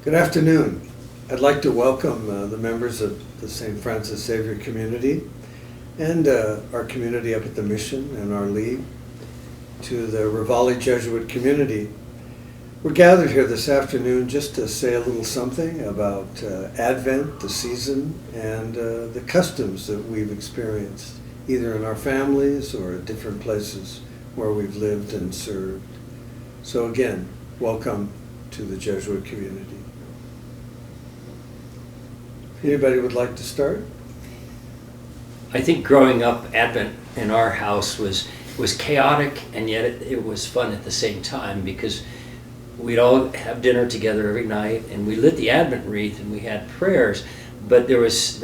Good afternoon. I'd like to welcome the members of the St. Francis Xavier community and our community up at the Mission and our league to the Ravalli Jesuit community. We're gathered here this afternoon just to say a little something about Advent, the season, and the customs that we've experienced, either in our families or at different places where we've lived and served. So again, welcome to the Jesuit community. Anybody would like to start? I think growing up, Advent in our house was chaotic, and yet it was fun at the same time, because we'd all have dinner together every night, and we lit the Advent wreath, and we had prayers, but there was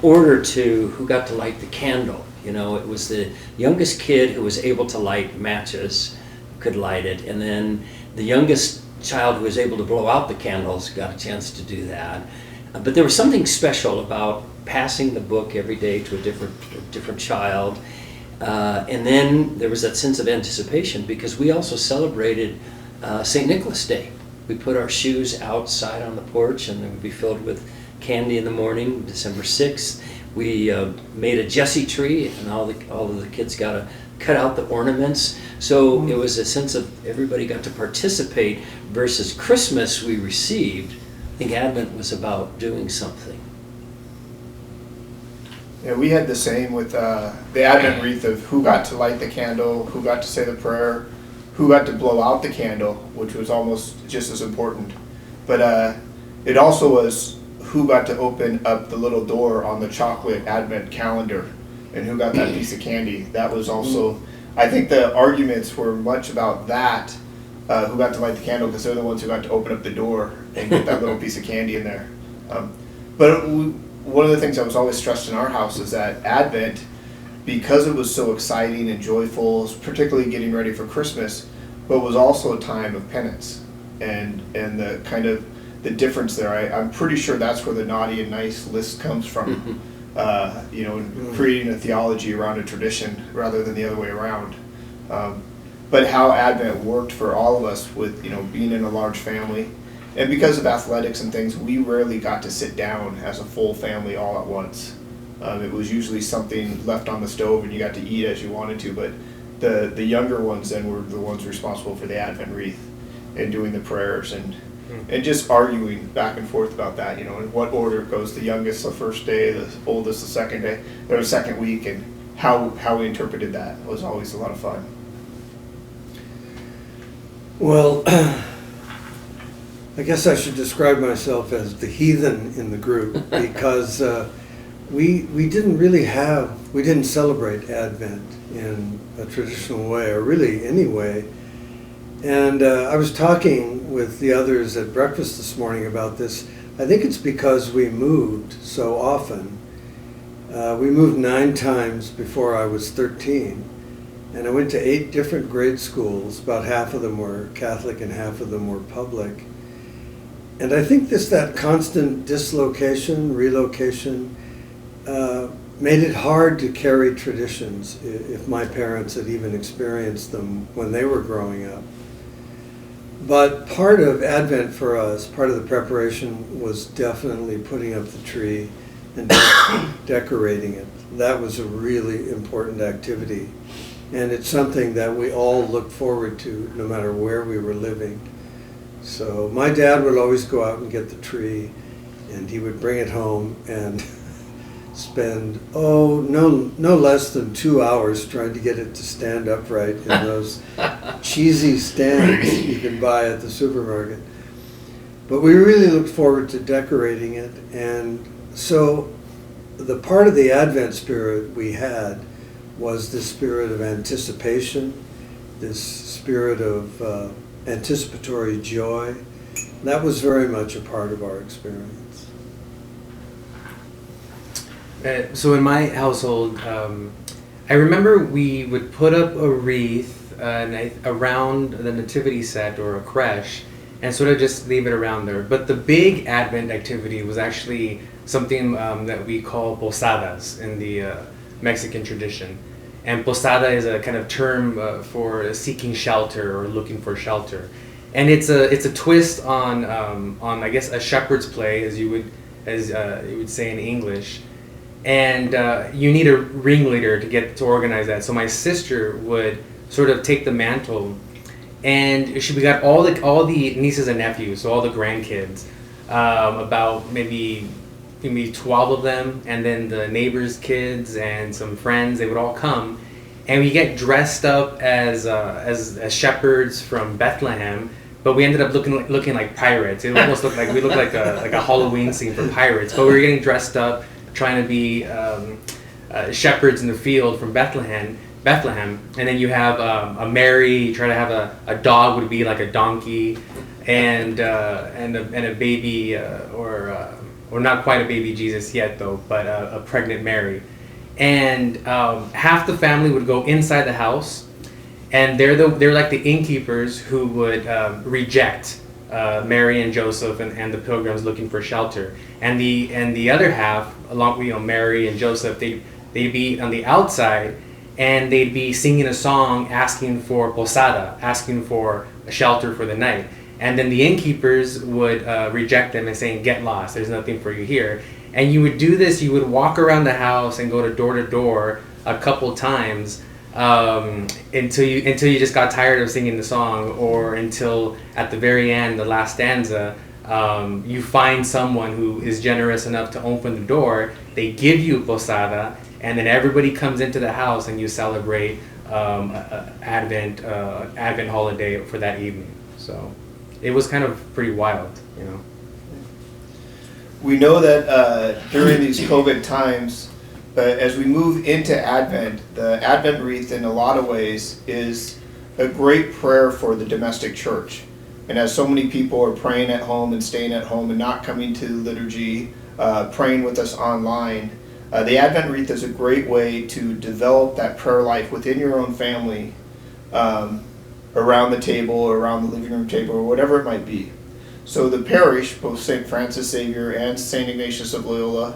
order to who got to light the candle. You know, it was the youngest kid who was able to light matches could light it, and then the youngest child who was able to blow out the candles got a chance to do that. But there was something special about passing the book every day to a different child. And then there was that sense of anticipation, because we also celebrated St. Nicholas Day. We put our shoes outside on the porch, and they would be filled with candy in the morning. December 6th, we made a Jesse tree, and all of the kids got to cut out the ornaments. So it was a sense of everybody got to participate, versus Christmas we received. I think Advent was about doing something. Yeah, we had the same with the Advent wreath of who got to light the candle, who got to say the prayer, who got to blow out the candle, which was almost just as important. But it also was who got to open up the little door on the chocolate Advent calendar, and who got that piece of candy. That was also, I think the arguments were much about that, who got to light the candle, because they're the ones who got to open up the door and get that little piece of candy in there. One of the things that was always stressed in our house is that Advent, because it was so exciting and joyful, particularly getting ready for Christmas, but was also a time of penance, and the kind of the difference there. I'm pretty sure that's where the naughty and nice list comes from. Creating a theology around a tradition rather than the other way around. But how Advent worked for all of us with, being in a large family. And because of athletics and things, we rarely got to sit down as a full family all at once. It was usually something left on the stove and you got to eat as you wanted to, but the younger ones then were the ones responsible for the Advent wreath and doing the prayers and just arguing back and forth about that, in what order it goes. The youngest the first day, the oldest the second day, or the second week, and how we interpreted that was always a lot of fun. Well, I guess I should describe myself as the heathen in the group, because we didn't celebrate Advent in a traditional way, or really any way. And I was talking with the others at breakfast this morning about this. I think it's because we moved so often. We moved 9 times before I was 13, and I went to 8 different grade schools. About half of them were Catholic and half of them were public. And I think that constant dislocation, relocation, made it hard to carry traditions, if my parents had even experienced them when they were growing up. But part of Advent for us, part of the preparation, was definitely putting up the tree and decorating it. That was a really important activity. And it's something that we all look forward to, no matter where we were living. So my dad would always go out and get the tree, and he would bring it home and spend no less than 2 hours trying to get it to stand upright in those cheesy stands you can buy at the supermarket. But we really looked forward to decorating it, and so the part of the Advent spirit we had was the spirit of anticipation, this spirit of anticipatory joy. That was very much a part of our experience. So in my household, I remember we would put up a wreath around the nativity set or a creche and sort of just leave it around there. But the big Advent activity was actually something that we call posadas in the Mexican tradition. And posada is a kind of term for seeking shelter or looking for shelter. and it's a twist on I guess a shepherd's play, as you would say in English, and you need a ringleader to organize that. So my sister would sort of take the mantle, and we got all the nieces and nephews, so all the grandkids, about maybe 12 of them, and then the neighbors' kids and some friends. They would all come, and we get dressed up as shepherds from Bethlehem. But we ended up looking like pirates. It almost looked like we looked like a Halloween scene for pirates. But we were getting dressed up, trying to be shepherds in the field from Bethlehem. And then you have a Mary. Try to have a dog would be like a donkey, and a baby or not quite a baby Jesus yet though, but a pregnant Mary. And half the family would go inside the house. And they're like the innkeepers who would reject Mary and Joseph and the pilgrims looking for shelter. And the other half, along with Mary and Joseph, they'd be on the outside, and they'd be singing a song asking for Posada, asking for a shelter for the night. And then the innkeepers would reject them and saying, "Get lost. There's nothing for you here." And you would do this. You would walk around the house and go to door a couple times. Until you just got tired of singing the song, or until at the very end, the last stanza, you find someone who is generous enough to open the door. They give you Posada, and then everybody comes into the house, and you celebrate Advent holiday for that evening. So it was kind of pretty wild, you know. We know that during these COVID times, as we move into Advent, the Advent wreath in a lot of ways is a great prayer for the domestic church. And as so many people are praying at home and staying at home and not coming to liturgy, praying with us online, the Advent wreath is a great way to develop that prayer life within your own family, around the table, or around the living room table, or whatever it might be. So the parish, both St. Francis Xavier and St. Ignatius of Loyola,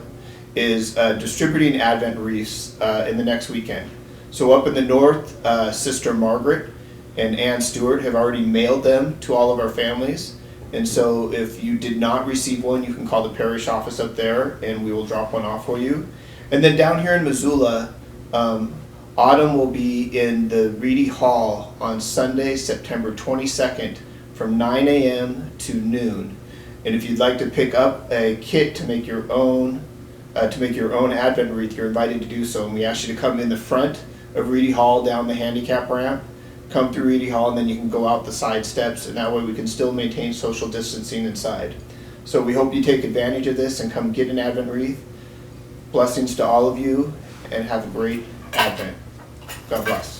is distributing Advent wreaths in the next weekend. So up in the north, Sister Margaret and Ann Stewart have already mailed them to all of our families. And so if you did not receive one, you can call the parish office up there and we will drop one off for you. And then down here in Missoula, Autumn will be in the Reedy Hall on Sunday, September 22nd from 9 a.m. to noon. And if you'd like to pick up a kit to make your own Advent wreath, you're invited to do so. And we ask you to come in the front of Reedy Hall down the handicap ramp, come through Reedy Hall, and then you can go out the side steps, and that way we can still maintain social distancing inside. So we hope you take advantage of this and come get an Advent wreath. Blessings to all of you, and have a great Advent. God bless.